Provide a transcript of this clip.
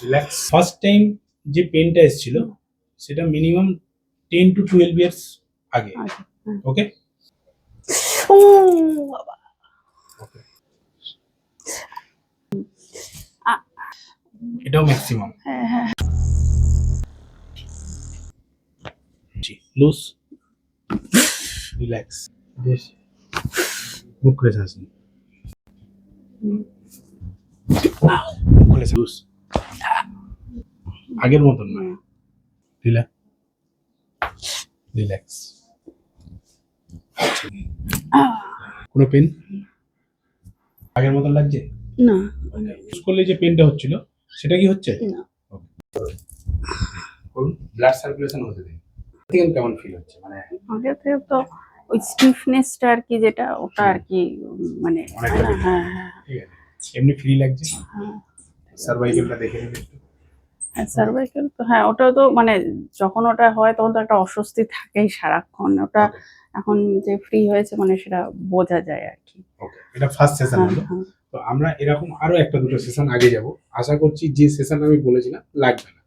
Relax. First time যে পেনটা এসেছিল সেটা মিনিমাম 10 to 12 ইয়ার্স আগে। ওকে ও বাবা, এটাও ম্যাক্সিমাম। হ্যাঁ লুজ, রিল্যাক্স, মুখ খুলে শ্বাস নিন, মুখ খুলে লুজ, আগের মতন না, রিল্যাক্স। কোনো পেন আগের মতন লাগছে না? করলে যে পেনটা হচ্ছিল সেটা কি হচ্ছে না। ব্লাড সার্কুলেশন হতে দিন। কেমন ফিল হচ্ছে? মানে আগে থেকে তো ওই স্টিফনেসটা আর কি, যেটা ওটা আর কি, মানে হ্যাঁ ঠিক আছে, এমনি ফ্রি লাগছে। সার্ভাইকেলটা দেখে নিন একটু। হ্যাঁ সার্ভাইকেল তো হ্যাঁ, ওটা তো মানে যখন ওটা হয় তখন তো একটা অস্বস্তি থাকেই সারাক্ষণ। ওটা এখন যে ফ্রি হয়েছে মানে সেটা বোঝা যায় আর কি। ওকে, এটা ফার্স্ট সেশন হলো। তো আমরা এরকম আরো একটা দুটো সেশন আগে যাব, আশা করছি যে সেশন আমি বলেছিলাম লাগবে না।